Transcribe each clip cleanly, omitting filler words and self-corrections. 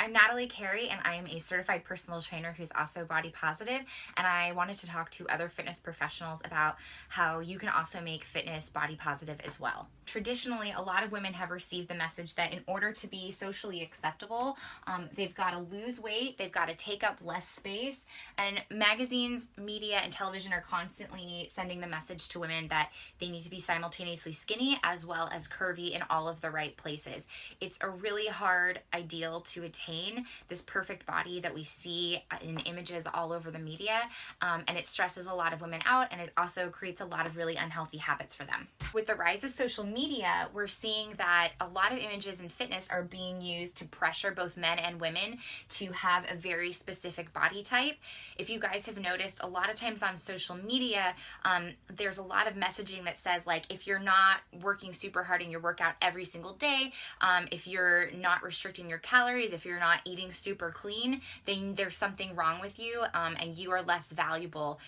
I'm Natalie Carey, and I am a certified personal trainer who's also body positive, and I wanted to talk to other fitness professionals about how you can also make fitness body positive as well. Traditionally, a lot of women have received the message that in order to be socially acceptable, they've got to lose weight, they've got to take up less space, and magazines, media, and television are constantly sending the message to women that they need to be simultaneously skinny as well as curvy in all of the right places. It's a really hard ideal to attain, this perfect body that we see in images all over the media, and it stresses a lot of women out, and it also creates a lot of really unhealthy habits for them. With the rise of social media, we're seeing that a lot of images in fitness are being used to pressure both men and women to have a very specific body type. If you guys have noticed, a lot of times on social media, there's a lot of messaging that says, like, if you're not working super hard in your workout every single day, if you're not restricting your calories, if you're not eating super clean, then there's something wrong with you, and you are less valuable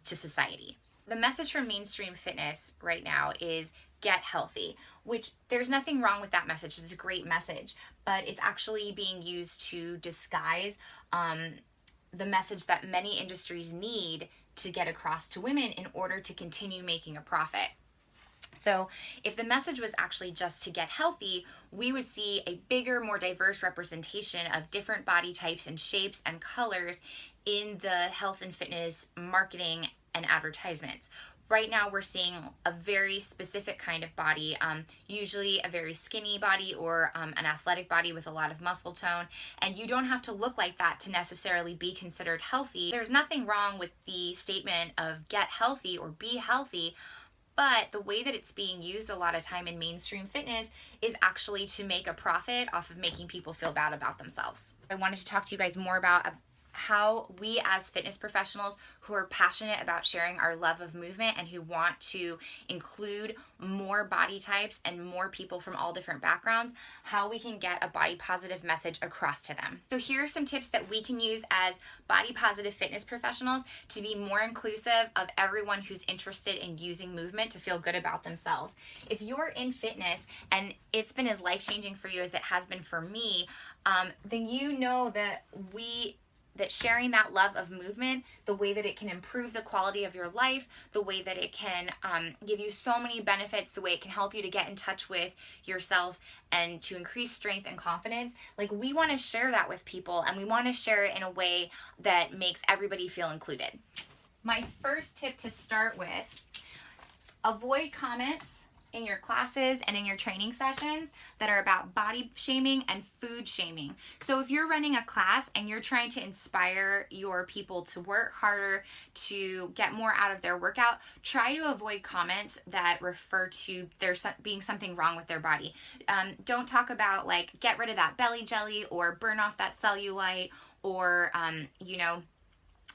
to society. The message from mainstream fitness right now is get healthy, which there's nothing wrong with that message. It's a great message, but it's actually being used to disguise the message that many industries need to get across to women in order to continue making a profit. So if the message was actually just to get healthy, we would see a bigger, more diverse representation of different body types and shapes and colors in the health and fitness marketing and advertisements. Right now we're seeing a very specific kind of body, usually a very skinny body or an athletic body with a lot of muscle tone, and you don't have to look like that to necessarily be considered healthy. There's nothing wrong with the statement of get healthy or be healthy, but the way that it's being used a lot of time in mainstream fitness is actually to make a profit off of making people feel bad about themselves. I wanted to talk to you guys more about how we as fitness professionals who are passionate about sharing our love of movement and who want to include more body types and more people from all different backgrounds, how we can get a body positive message across to them. So here are some tips that we can use as body positive fitness professionals to be more inclusive of everyone who's interested in using movement to feel good about themselves. If you're in fitness and it's been as life-changing for you as it has been for me, then you know that sharing that love of movement, the way that it can improve the quality of your life, the way that it can give you so many benefits, the way it can help you to get in touch with yourself and to increase strength and confidence. Like, we want to share that with people, and we want to share it in a way that makes everybody feel included. My first tip to start with: avoid comments in your classes and in your training sessions that are about body shaming and food shaming. So if you're running a class and you're trying to inspire your people to work harder, to get more out of their workout, try to avoid comments that refer to there being something wrong with their body. Don't talk about, like, get rid of that belly jelly or burn off that cellulite, or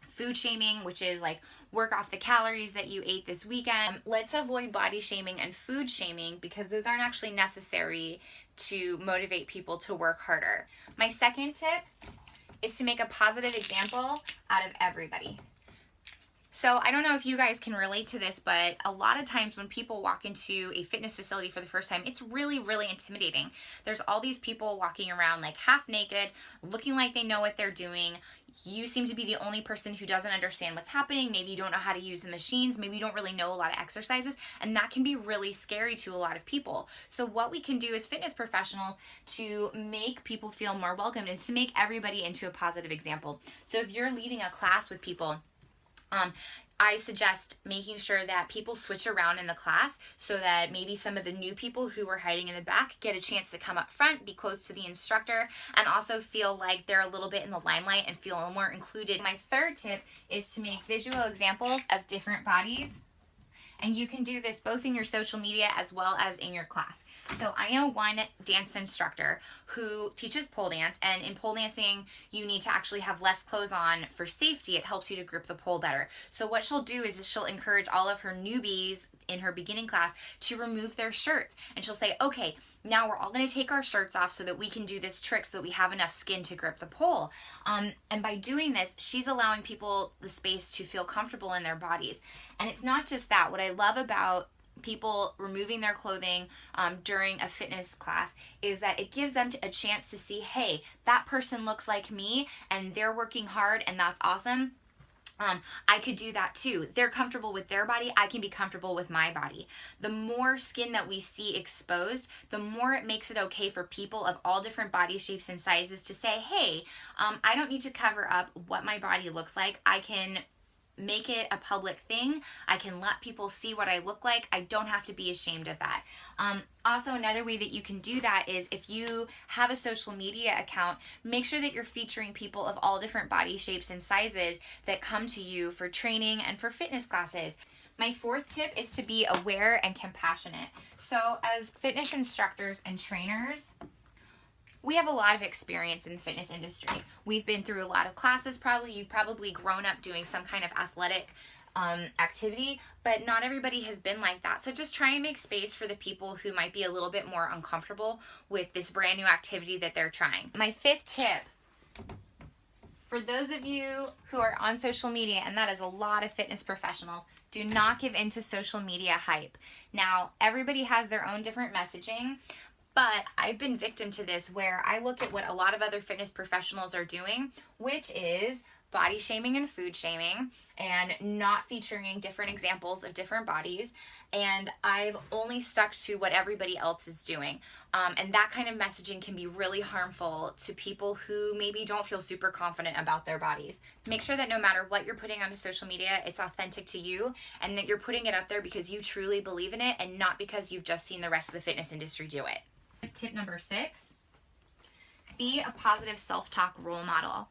food shaming, which is like work off the calories that you ate this weekend. Let's avoid body shaming and food shaming, because those aren't actually necessary to motivate people to work harder. My second tip is to make a positive example out of everybody. So I don't know if you guys can relate to this, but a lot of times when people walk into a fitness facility for the first time, it's really, really intimidating. There's all these people walking around like half naked, looking like they know what they're doing. You seem to be the only person who doesn't understand what's happening. Maybe you don't know how to use the machines. Maybe you don't really know a lot of exercises, and that can be really scary to a lot of people. So what we can do as fitness professionals to make people feel more welcomed is to make everybody into a positive example. So if you're leading a class with people, I suggest making sure that people switch around in the class so that maybe some of the new people who are hiding in the back get a chance to come up front, be close to the instructor, and also feel like they're a little bit in the limelight and feel a little more included. My third tip is to make visual examples of different bodies, and you can do this both in your social media as well as in your class. So I know one dance instructor who teaches pole dance, and in pole dancing, you need to actually have less clothes on for safety. It helps you to grip the pole better. So what she'll do is she'll encourage all of her newbies in her beginning class to remove their shirts. And she'll say, okay, now we're all gonna take our shirts off so that we can do this trick so that we have enough skin to grip the pole. And by doing this, she's allowing people the space to feel comfortable in their bodies. And it's not just that. What I love about people removing their clothing during a fitness class is that it gives them a chance to see, hey, that person looks like me and they're working hard and that's awesome. I could do that too. They're comfortable with their body. I can be comfortable with my body. The more skin that we see exposed, the more it makes it okay for people of all different body shapes and sizes to say, hey, I don't need to cover up what my body looks like. I can make it a public thing. I can let people see what I look like. I don't have to be ashamed of that. Also, another way that you can do that is if you have a social media account, make sure that you're featuring people of all different body shapes and sizes that come to you for training and for fitness classes. My fourth tip is to be aware and compassionate. So as fitness instructors and trainers, we have a lot of experience in the fitness industry. We've been through a lot of classes probably. You've probably grown up doing some kind of athletic activity, but not everybody has been like that. So just try and make space for the people who might be a little bit more uncomfortable with this brand new activity that they're trying. My fifth tip, for those of you who are on social media, and that is a lot of fitness professionals, do not give in to social media hype. Now, everybody has their own different messaging, but I've been victim to this where I look at what a lot of other fitness professionals are doing, which is body shaming and food shaming and not featuring different examples of different bodies. And I've only stuck to what everybody else is doing. And that kind of messaging can be really harmful to people who maybe don't feel super confident about their bodies. Make sure that no matter what you're putting onto social media, it's authentic to you and that you're putting it up there because you truly believe in it and not because you've just seen the rest of the fitness industry do it. Tip number 6, be a positive self-talk role model.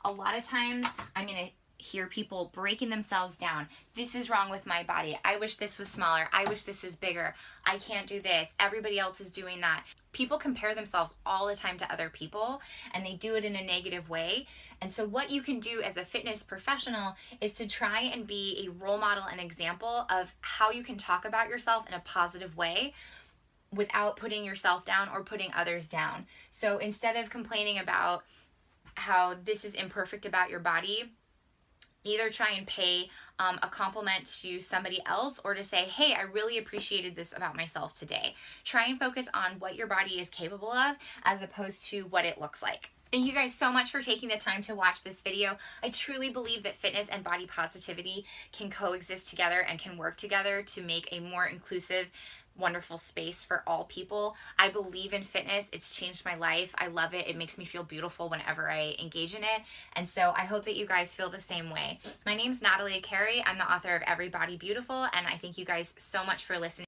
A lot of times I'm going to hear people breaking themselves down. This is wrong with my body. I wish this was smaller. I wish this was bigger. I can't do this. Everybody else is doing that. People compare themselves all the time to other people and they do it in a negative way. And so what you can do as a fitness professional is to try and be a role model and example of how you can talk about yourself in a positive way without putting yourself down or putting others down. So instead of complaining about how this is imperfect about your body, either try and pay a compliment to somebody else or to say, hey, I really appreciated this about myself today. Try and focus on what your body is capable of as opposed to what it looks like. Thank you guys so much for taking the time to watch this video. I truly believe that fitness and body positivity can coexist together and can work together to make a more inclusive, wonderful space for all people. I believe in fitness. It's changed my life. I love it. It makes me feel beautiful whenever I engage in it. And so I hope that you guys feel the same way. My name's Natalie. I'm the author of Every Body Beautiful, and I thank you guys so much for listening.